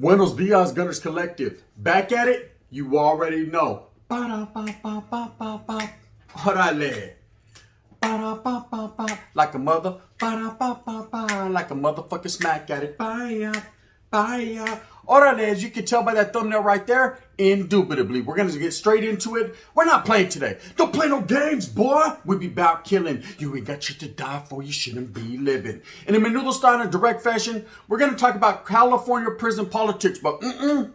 Buenos dias, Gunners Collective. Back at it? You already know. Ba-da-ba-ba-ba-ba-ba. Orale. Ba-da-ba-ba-ba. Like a mother. Ba-da-ba-ba-ba. Like a motherfucking smack at it. Bye-ya. Bye-ya. Orale, as you can tell by that thumbnail right there, indubitably, we're going to get straight into it. We're not playing today. Don't play no games, boy. We be about killing. You ain't got shit to die for. You shouldn't be living. And in Menudo style and direct fashion, we're going to talk about California prison politics. But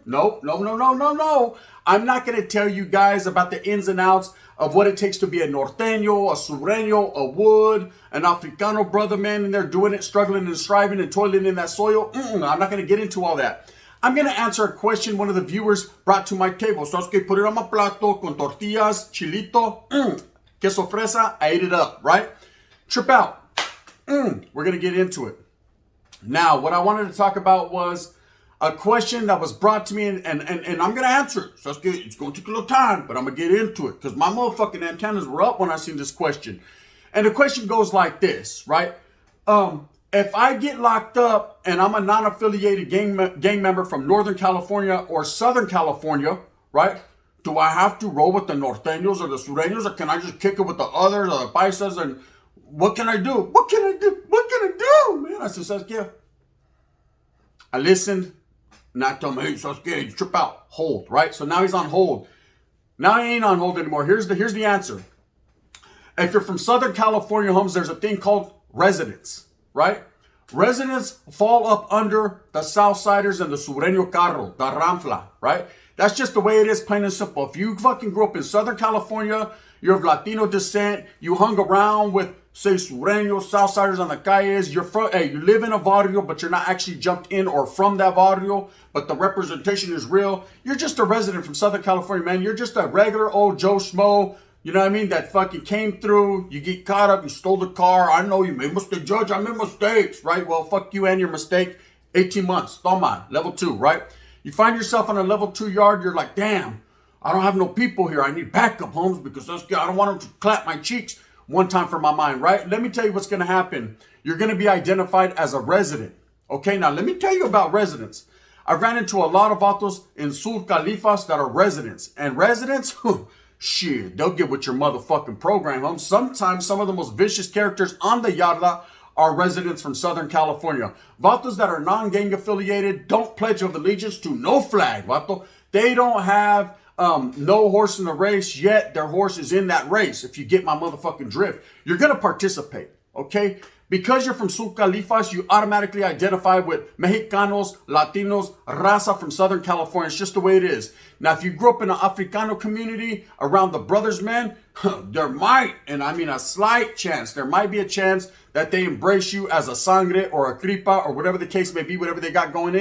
no. I'm not going to tell you guys about the ins and outs of what it takes to be a norteño, a sureño, a wood, an Africano brother, man, and they're doing it, struggling and striving and toiling in that soil. I'm not going to get into all that. I'm going to answer a question one of the viewers brought to my table. So I was going to put it on my plato con tortillas, chilito, queso fresa. I ate it up, right? Trip out. We're going to get into it. Now, what I wanted to talk about was a question that was brought to me, and I'm going to answer it. So it's going to take a little time, but I'm going to get into it because my motherfucking antennas were up when I seen this question. And the question goes like this, right? If I get locked up and I'm a non-affiliated gang member from Northern California or Southern California, right? Do I have to roll with the norteños or the sureños, or can I just kick it with the others or the paisas? And what can I do? What can I do? Man, I said, Saskia. I listened. Not tell me, hey, Saskia, trip out. Hold, right? So now he's on hold. Now he ain't on hold anymore. Here's the answer. If you're from Southern California, homes, there's a thing called residence, right? Residents fall up under the Southsiders and the Sureño Carro, the Ramfla, right? That's just the way it is, plain and simple. If you fucking grew up in Southern California, you're of Latino descent, you hung around with, say, Sureños, Southsiders on the calles, you live in a barrio, but you're not actually jumped in or from that barrio, but the representation is real. You're just a resident from Southern California, man. You're just a regular old Joe Schmo. You know what I mean? That fucking came through. You get caught up. You stole the car. I know you made mistakes. Judge, I made mistakes, right? Well, fuck you and your mistake. 18 months. Toma. Level 2, right? You find yourself on a level 2 yard. You're like, damn, I don't have no people here. I need backup, Holmes, because I don't want them to clap my cheeks one time for my mind, right? Let me tell you what's going to happen. You're going to be identified as a resident. Okay, now let me tell you about residents. I ran into a lot of vatos in Sur Califas that are residents. And residents, shit, they'll get with your motherfucking program, home. Sometimes some of the most vicious characters on the yarda are residents from Southern California. Vatos that are non-gang affiliated don't pledge of allegiance to no flag, vato. They don't have no horse in the race, yet their horse is in that race. If you get my motherfucking drift, you're going to participate, okay? Because you're from Sur Califas, you automatically identify with Mexicanos, Latinos, raza from Southern California. It's just the way it is. Now, if you grew up in an Africano community around the brothers, man, there might, and I mean a slight chance, there might be a chance that they embrace you as a sangre or a cripa or whatever the case may be, whatever they got going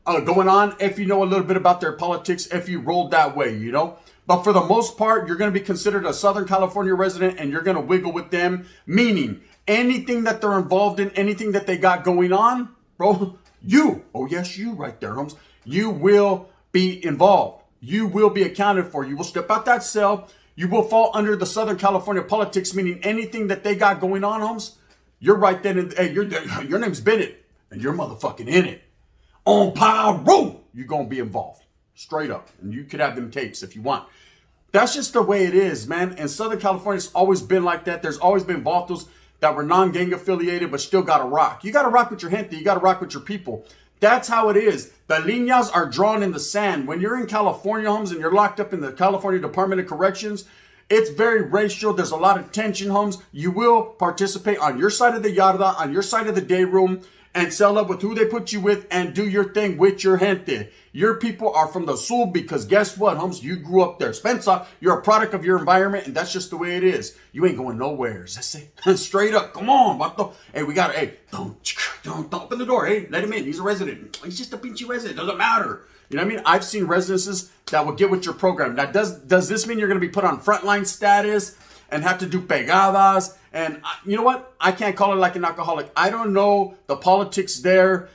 on, if you know a little bit about their politics, if you rolled that way, you know. But for the most part, you're going to be considered a Southern California resident and you're going to wiggle with them, meaning anything that they're involved in, anything that they got going on, bro, you right there, Holmes, you will be involved. You will be accounted for. You will step out that cell. You will fall under the Southern California politics, meaning anything that they got going on, Holmes, you're right then. Hey, your name's Bennett and you're motherfucking in it. On pyro, you're going to be involved. Straight up. And you could have them tapes if you want. That's just the way it is, man. In Southern California, it's always been like that. There's always been vatos that were non-gang affiliated, but still got to rock. You got to rock with your gente. You got to rock with your people. That's how it is. The líneas are drawn in the sand. When you're in California, homes, and you're locked up in the California Department of Corrections, it's very racial. There's a lot of tension, homes. You will participate on your side of the yarda, on your side of the day room, and sell up with who they put you with and do your thing with your gente. Your people are from the Sur because guess what, Holmes? You grew up there. Spencer, you're a product of your environment and that's just the way it is. You ain't going nowhere. That's it. Straight up. Come on, vato. Hey, don't open the door. Hey, let him in. He's a resident. He's just a pinchy resident. Doesn't matter. You know what I mean? I've seen residences that will get with your program. Now, does this mean you're going to be put on frontline status and have to do pegadas? And you know what? I can't call it like an alcoholic. I don't know the politics there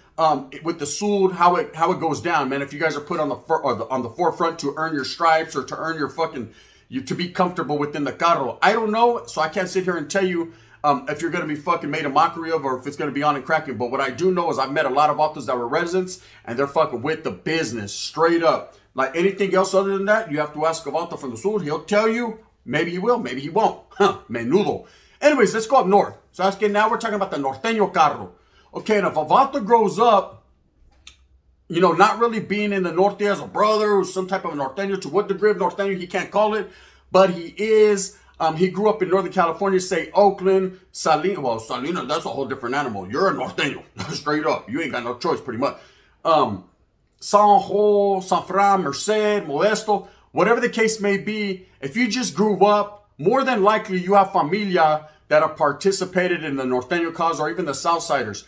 with the Sud, how it goes down, man. If you guys are put on the forefront to earn your stripes or to earn your to be comfortable within the carro, I don't know. So I can't sit here and tell you if you're going to be fucking made a mockery of, or if it's going to be on and cracking. But what I do know is I've met a lot of authors that were residents, and they're fucking with the business, straight up. Like anything else other than that, you have to ask a vato from the sur. He'll tell you. Maybe he will, maybe he won't. Menudo. Anyways, let's go up north. So now we're talking about the norteño carro. Okay, and if a vato grows up, you know, not really being in the norte as a brother or some type of norteño, to what degree of norteño he can't call it, but he is. He grew up in Northern California, say Oakland, Salinas. Well, Salinas, that's a whole different animal. You're a norteño, straight up. You ain't got no choice, pretty much. San Juan, San Fran, Merced, Modesto, whatever the case may be, if you just grew up, more than likely you have familia that have participated in the norteño cause or even the Southsiders.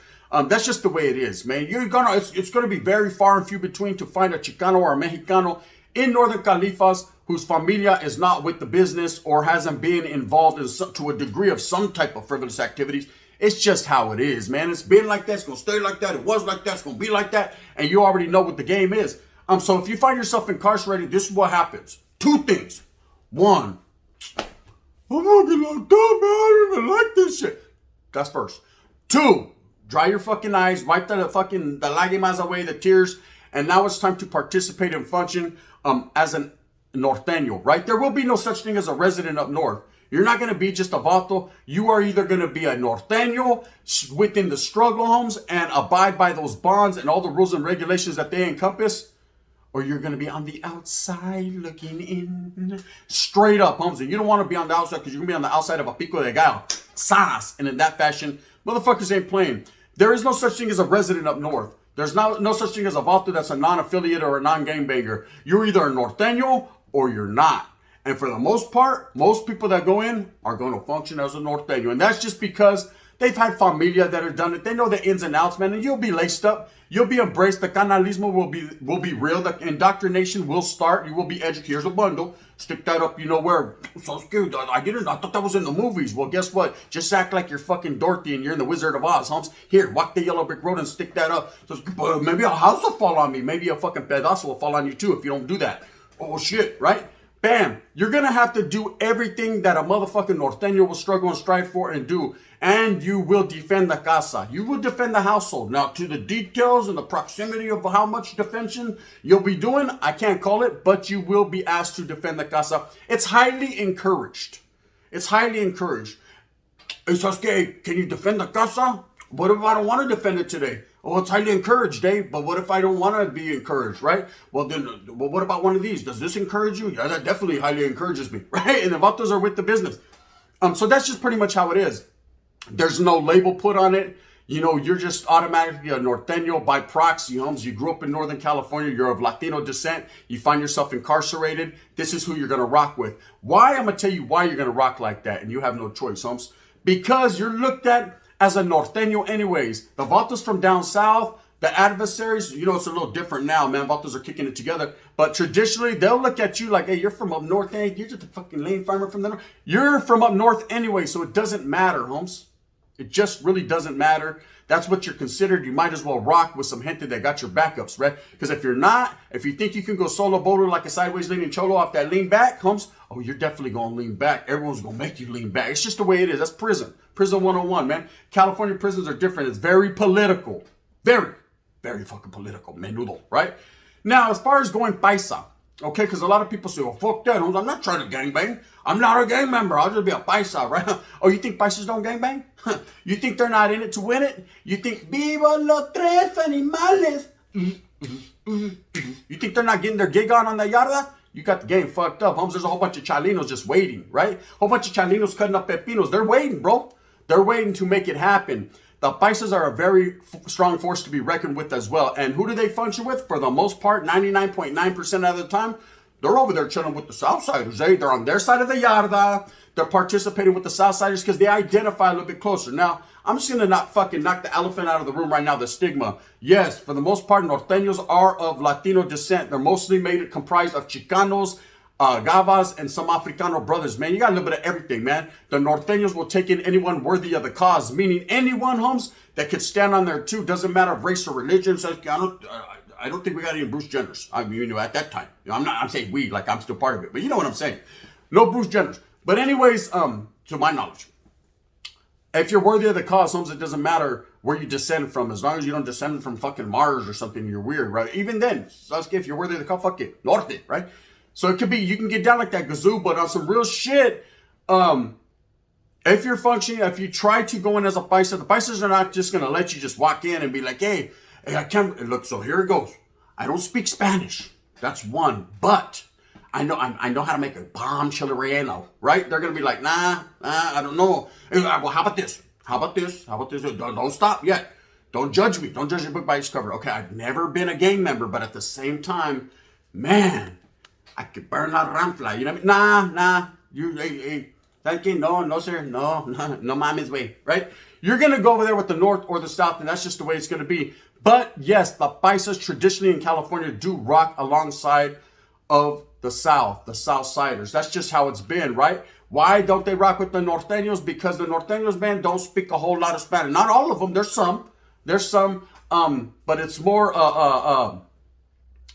That's just the way it is, man. It's gonna be very far and few between to find a Chicano or a Mexicano in Northern Califas whose familia is not with the business or hasn't been involved to a degree of some type of frivolous activities. It's just how it is, man. It's been like that. It's going to stay like that. It was like that. It's going to be like that. And you already know what the game is. So if you find yourself incarcerated, this is what happens. Two things. One, I'm going to get locked up, man. I don't even like this shit. That's first. Two, dry your fucking eyes. Wipe the lágrimas away, the tears. And now it's time to participate and function as an norteño, right? There will be no such thing as a resident up north. You're not going to be just a vato. You are either going to be a norteño within the struggle homes and abide by those bonds and all the rules and regulations that they encompass, or you're going to be on the outside looking in. Straight up, homes. And you don't want to be on the outside because you're going to be on the outside of a pico de gallo. Sas. And in that fashion, motherfuckers ain't playing. There is no such thing as a resident up north. There's no such thing as a vato that's a non-affiliate or a non-gangbanger. You're either a norteño or you're not. And for the most part, most people that go in are going to function as a norteño. And that's just because they've had familia that have done it. They know the ins and outs, man. And you'll be laced up. You'll be embraced. The canalismo will be real. The indoctrination will start. You will be educated. Here's a bundle. Stick that up, you know where. So scared. I thought that was in the movies. Well, guess what? Just act like you're fucking Dorothy and you're in the Wizard of Oz, Holmes. Here, walk the yellow brick road and stick that up. So maybe a house will fall on me. Maybe a fucking pedazo will fall on you too if you don't do that. Oh shit, right? Bam. You're going to have to do everything that a motherfucking norteño will struggle and strive for and do. And you will defend the casa. You will defend the household. Now, to the details and the proximity of how much defension you'll be doing, I can't call it, but you will be asked to defend the casa. It's highly encouraged. It's highly encouraged. Hey, Sasuke, can you defend the casa? What if I don't want to defend it today? Oh, it's highly encouraged, Dave. But what if I don't want to be encouraged, right? Well, then, what about one of these? Does this encourage you? Yeah, that definitely highly encourages me, right? And the vatos are with the business. So that's just pretty much how it is. There's no label put on it. You know, you're just automatically a norteño by proxy, homes. You grew up in Northern California. You're of Latino descent. You find yourself incarcerated. This is who you're going to rock with. Why? I'm going to tell you why you're going to rock like that. And you have no choice, homes. Because you're looked at as a norteño anyways. The vatos from down south, the adversaries, you know, it's a little different now, man. Vatos are kicking it together. But traditionally, they'll look at you like, hey, you're from up north. Hey, you're just a fucking lane farmer from the north. You're from up north anyway, so it doesn't matter, homes. It just really doesn't matter. That's what you're considered. You might as well rock with some gente that got your backups, right? Because if you're not, if you think you can go solo bodo like a sideways leaning cholo off that lean back, homes, oh, you're definitely going to lean back. Everyone's going to make you lean back. It's just the way it is. That's prison. Prison 101, man. California prisons are different. It's very political. Very, very fucking political. Menudo, right? Now, as far as going paisa, okay, because a lot of people say, well, fuck that, homes. I'm not trying to gangbang. I'm not a gang member. I'll just be a paisa, right? Oh, you think paisas don't gangbang? You think they're not in it to win it? You think, viva los tres animales? You think they're not getting their gig on the yarda? You got the game fucked up, homes. There's a whole bunch of chalinos just waiting, right? A whole bunch of chalinos cutting up pepinos. They're waiting, bro. They're waiting to make it happen. The paisas are a very strong force to be reckoned with as well. And who do they function with? For the most part, 99.9% of the time, they're over there chilling with the Southsiders. They're on their side of the yarda. They're participating with the Southsiders because they identify a little bit closer. Now, I'm just going to not fucking knock the elephant out of the room right now, the stigma. Yes, for the most part, norteños are of Latino descent. They're mostly comprised of Chicanos, Gavas, and some Africano brothers, man. You got a little bit of everything, man. The norteños will take in anyone worthy of the cause, meaning anyone, homes, that could stand on there too. Doesn't matter of race or religion. So I don't think we got any Bruce Jenners. I mean, you know, at that time. You know, I'm saying we, like I'm still part of it. But you know what I'm saying. No Bruce Jenners. But anyways, to my knowledge, if you're worthy of the cause, Holmes, it doesn't matter where you descend from, as long as you don't descend from fucking Mars or something. You're weird, right? Even then, Sasuke, if you're worthy of the cause, fuck it, Norte, right? So it could be you can get down like that, Gazoo, but on some real shit. If you're functioning, if you try to go in as a paisa, the paisas are not just gonna let you just walk in and be like, hey, I can't look. So here it goes. I don't speak Spanish. That's one, but I know how to make a bomb chile relleno, right? They're gonna be like, nah, I don't know. Well, how about this? How about this? How about this? Don't stop yet. Don't judge me. Don't judge the book by its cover. Okay, I've never been a gang member, but at the same time, man, I could burn that ramfly. You know what I mean? Nah. Hey, thank you. No, sir. No, mama's way, right? You're gonna go over there with the North or the South, and that's just the way it's gonna be. But yes, the paisas traditionally in California do rock alongside of the South Siders. That's just how it's been, right? Why don't they rock with the Norteños? Because the Norteños, man, don't speak a whole lot of Spanish. Not all of them. There's some, but it's more,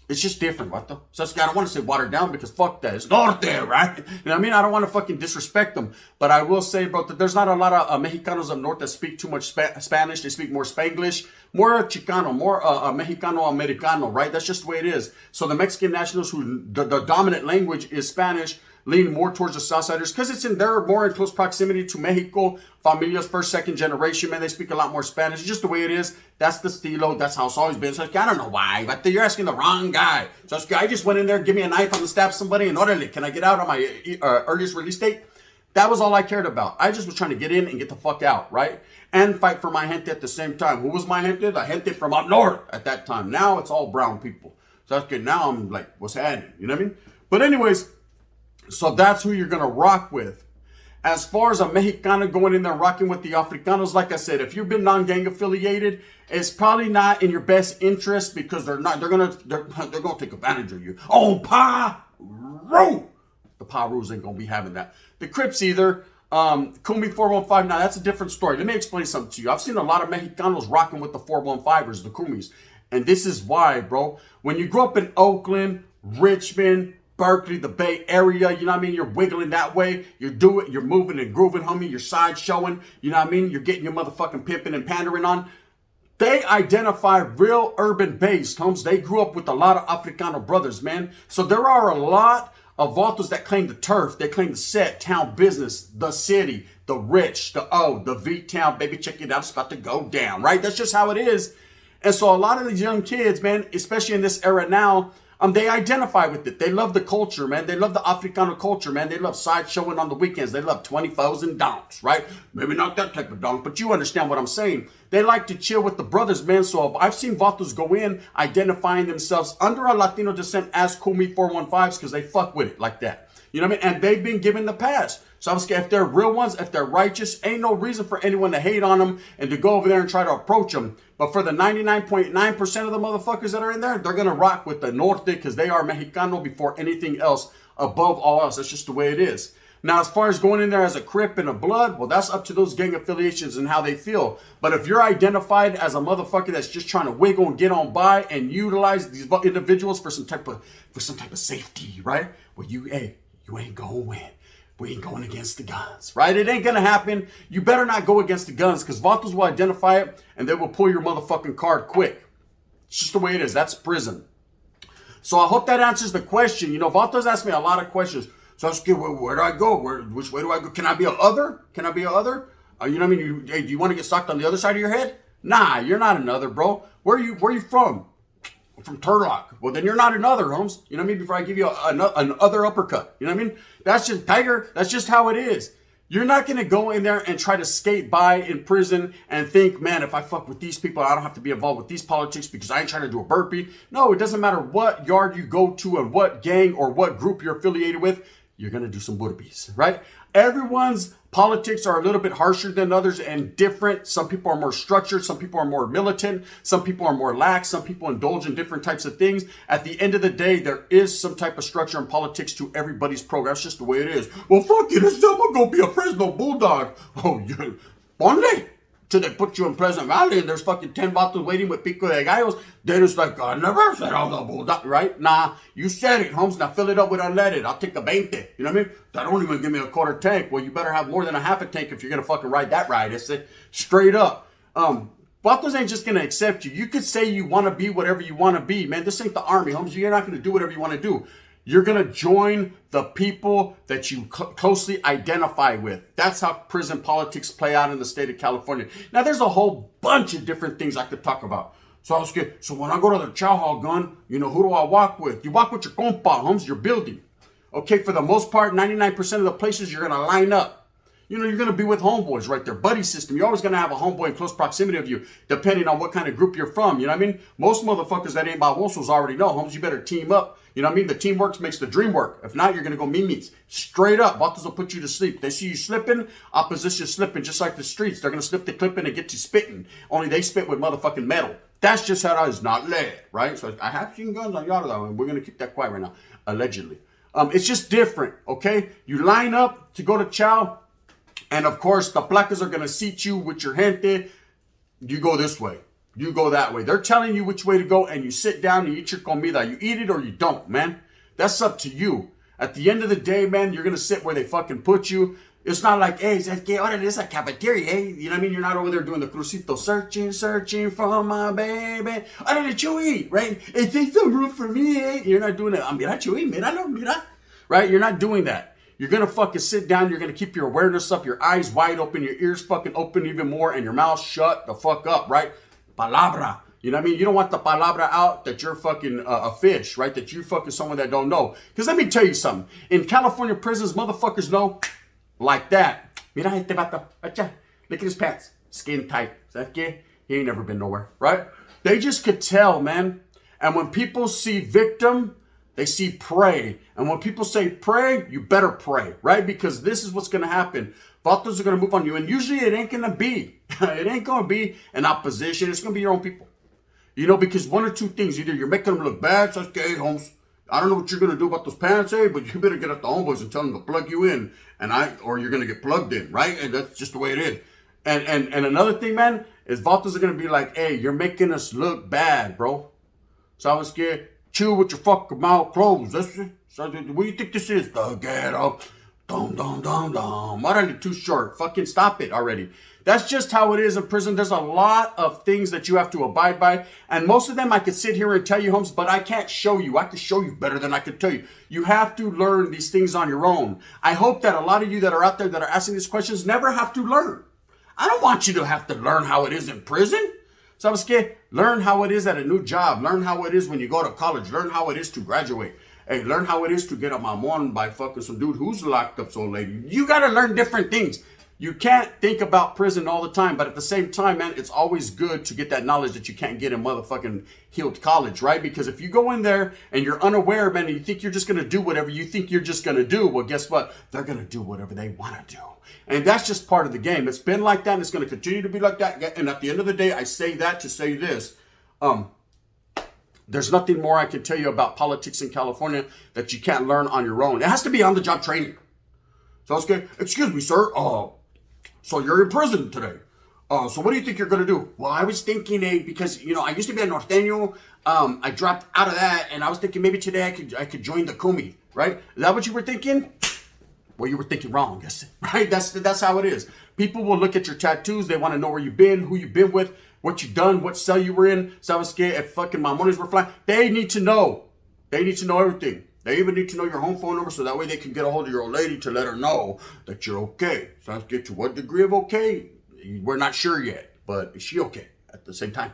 it's just different, vato. So I don't want to say watered down because fuck that. It's Norte, right? You know what I mean? I don't want to fucking disrespect them. But I will say, bro, that there's not a lot of Mexicanos up north that speak too much Spanish. They speak more Spanglish, more Chicano, more Mexicano-Americano, right? That's just the way it is. So the Mexican nationals who the dominant language is Spanish lean more towards the Southsiders because they're more in close proximity to Mexico. Familias, first, second generation, man, they speak a lot more Spanish. It's just the way it is. That's the stilo. That's how it's always been. So I don't know why, but you're asking the wrong guy. So I just went in there, give me a knife, I'm gonna stab somebody, and orale, can I get out on my earliest release date? That was all I cared about. I just was trying to get in and get the fuck out, right? And fight for my gente at the same time. Who was my gente? The gente from up north at that time. Now it's all brown people. So that's good. Now I'm like, what's happening? You know what I mean? But anyways, so that's who you're going to rock with. As far as a Mexicano going in there rocking with the Africanos, like I said, if you've been non-gang affiliated, it's probably not in your best interest because they're going to take advantage of you. Oh, Paru! The Parus ain't going to be having that. The Crips either. Kumi 415, now that's a different story. Let me explain something to you. I've seen a lot of Mexicanos rocking with the 415ers, the Kumis. And this is why, bro. When you grow up in Oakland, Richmond, Berkeley, the Bay Area, you know what I mean? You're wiggling that way. You're moving and grooving, homie. You're side showing, you know what I mean? You're getting your motherfucking pimping and pandering on. They identify real urban based, homes. They grew up with a lot of Africano brothers, man. So there are a lot of vatos that claim the turf. They claim the set, town business, the city, the rich, the V-town, baby, check it out. It's about to go down, right? That's just how it is. And so a lot of these young kids, man, especially in this era now, they identify with it. They love the culture, man. They love the Africano culture, man. They love sideshowing on the weekends. They love 20,000 donks, right? Maybe not that type of donk, but you understand what I'm saying. They like to chill with the brothers, man. So I've seen vatos go in identifying themselves under a Latino descent as Kumi 415s because they fuck with it like that. You know what I mean? And they've been given the pass. So I'm scared if they're real ones, if they're righteous, ain't no reason for anyone to hate on them and to go over there and try to approach them. But for the 99.9% of the motherfuckers that are in there, they're going to rock with the Norte because they are Mexicano before anything else, above all else. That's just the way it is. Now, as far as going in there as a Crip and a Blood, well, that's up to those gang affiliations and how they feel. But if you're identified as a motherfucker that's just trying to wiggle and get on by and utilize these individuals for some type of safety, right? Well, you ain't gonna win. We ain't going against the guns, right? It ain't gonna happen. You better not go against the guns because vatos will identify it and they will pull your motherfucking card quick. It's just the way it is. That's prison. So I hope that answers the question. You know, vatos ask me a lot of questions. So I was like, where do I go? Which way do I go? Can I be a other? Can I be a other? You know what I mean? Do you want to get socked on the other side of your head? Nah, you're not another, bro. Where are you from? I'm from Turlock. Well, then you're not another, Holmes. You know what I mean? Before I give you an other uppercut. You know what I mean? That's just Tiger. That's just how it is. You're not going to go in there and try to skate by in prison and think, man, if I fuck with these people, I don't have to be involved with these politics because I ain't trying to do a burpee. No, it doesn't matter what yard you go to and what gang or what group you're affiliated with. You're going to do some burpees, right? Everyone's politics are a little bit harsher than others and different. Some people are more structured. Some people are more militant. Some people are more lax. Some people indulge in different types of things. At the end of the day, there is some type of structure and politics to everybody's program. That's just the way it is. Well, fuck you. I'm going to go be a Fresno Bulldog. Oh, yeah. Ponle. till they put you in Pleasant Valley and there's fucking 10 vatos waiting with pico de gallos. Then it's like, I never said all the bullshit, right? Nah, you said it, Holmes. Now fill it up with unleaded. I'll take a 20. You know what I mean? They don't even give me a quarter tank. Well, you better have more than a half a tank if you're going to fucking ride that ride. It's it straight up. Vatos ain't just going to accept you. You could say you want to be whatever you want to be, man. This ain't the army, Holmes. You're not going to do whatever you want to do. You're going to join the people that you closely identify with. That's how prison politics play out in the state of California. Now, there's a whole bunch of different things I could talk about. So when I go to the chow hall gun, you know, who do I walk with? You walk with your compa, Holmes, your building. Okay, for the most part, 99% of the places you're going to line up. You know, you're going to be with homeboys right there. Buddy system. You're always going to have a homeboy in close proximity of you, depending on what kind of group you're from. You know what I mean? Most motherfuckers that ain't babosos already know, Holmes, you better team up. You know what I mean? The teamwork makes the dream work. If not, you're going to go memes. Straight up. Vatos will put you to sleep. They see you slipping, opposition slipping, just like the streets. They're going to slip the clip in and get you spitting. Only they spit with motherfucking metal. That's just how it is, not lead, right? So I have seen guns on y'all, though, and we're going to keep that quiet right now, allegedly. It's just different, okay? You line up to go to chow, and of course, the placas are going to seat you with your gente. You go this way. You go that way. They're telling you which way to go, and you sit down and you eat your comida. You eat it or you don't, man. That's up to you. At the end of the day, man, you're going to sit where they fucking put you. It's not like, hey, it's a cafeteria, eh? You know what I mean? You're not over there doing the crucito, searching for my baby. What did you eat, right? Hey, take some room for me, eh? You're not doing that. Mira, Chuy, mira. Right? You're not doing that. You're going to fucking sit down. You're going to keep your awareness up, your eyes wide open, your ears fucking open even more, and your mouth shut the fuck up, right? Palabra. You know what I mean? You don't want the palabra out that you're fucking a fish, right? That you're fucking someone that don't know. Because let me tell you something. In California prisons, motherfuckers know like that. Mira este vato. Look at his pants. Skin tight. He ain't never been nowhere, right? They just could tell, man. And when people see victim, they see prey. And when people say pray, you better pray, right? Because this is what's going to happen. Vatos are going to move on you. And usually it ain't going to be. It ain't going to be an opposition. It's going to be your own people. You know, because one or two things. Either you're making them look bad. So, okay, Holmes, I don't know what you're going to do about those pants, eh? But you better get at the homeboys and tell them to plug you in. Or you're going to get plugged in, right? And that's just the way it is. And another thing, man, is vatos are going to be like, hey, you're making us look bad, bro. So I was scared. Chew with your fucking mouth closed. That's it. So what do you think this is? The ghetto. Dum, dum, dum, dum. Why are you too short? Fucking stop it already. That's just how it is in prison. There's a lot of things that you have to abide by. And most of them I could sit here and tell you, Holmes, but I can't show you. I can show you better than I could tell you. You have to learn these things on your own. I hope that a lot of you that are out there that are asking these questions never have to learn. I don't want you to have to learn how it is in prison. So I was scared. Learn how it is at a new job. Learn how it is when you go to college. Learn how it is to graduate. Hey, learn how it is to get a mamon by fucking some dude who's locked up, so lady. You got to learn different things. You can't think about prison all the time, but at the same time, man, it's always good to get that knowledge that you can't get in motherfucking healed college, right? Because if you go in there and you're unaware, man, and you think you're just going to do whatever you think you're just going to do, well, guess what? They're going to do whatever they want to do. And that's just part of the game. It's been like that, and it's going to continue to be like that. And at the end of the day, I say that to say this. There's nothing more I can tell you about politics in California that you can't learn on your own. It has to be on-the-job training. So it's good. Excuse me, sir. So you're in prison today. So what do you think you're going to do? Well, I was thinking, because, you know, I used to be a norteño. I dropped out of that, and I was thinking maybe today I could join the Kumi, right? Is that what you were thinking? Well, you were thinking wrong, guess, right? That's how it is. People will look at your tattoos. They want to know where you've been, who you've been with, what you've done, what cell you were in. So I was scared if fucking mamones were flying. They need to know. They need to know everything. They even need to know your home phone number so that way they can get a hold of your old lady to let her know that you're okay. So let's get to what degree of okay? We're not sure yet, but is she okay at the same time?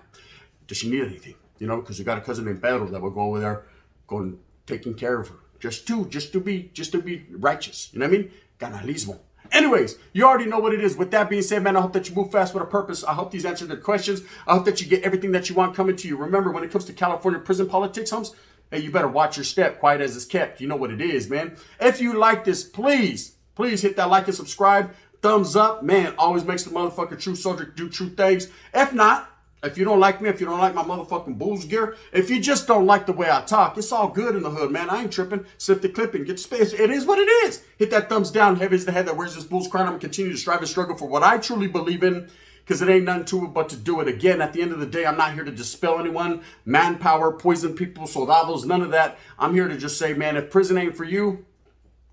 Does she need anything? You know, because you got a cousin named Pedro that will go over there, going taking care of her. Just to be righteous. You know what I mean? Canalismo. Anyways, you already know what it is. With that being said, man, I hope that you move fast with a purpose. I hope these answer their questions. I hope that you get everything that you want coming to you. Remember, when it comes to California prison politics, Holmes, hey, you better watch your step. Quiet as it's kept. You know what it is, man. If you like this, please hit that like and subscribe. Thumbs up. Man, always makes the motherfucker true soldier do true things. If not, if you don't like me, if you don't like my motherfucking Bulls gear, if you just don't like the way I talk, it's all good in the hood, man. I ain't tripping. Slip the clip and get space. It is what it is. Hit that thumbs down. Heavy as the head that wears this Bulls crown. I'm going to continue to strive and struggle for what I truly believe in. because it ain't nothing to it but to do it again. At the end of the day, I'm not here to dispel anyone, manpower, poison people, soldados, none of that. I'm here to just say, man, if prison ain't for you,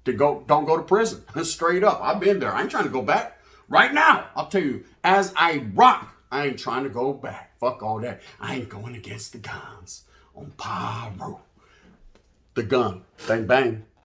don't go to prison. Straight up. I've been there. I ain't trying to go back. Right now, I'll tell you, as I rock, I ain't trying to go back. Fuck all that. I ain't going against the guns on pyro. The gun. Bang, bang.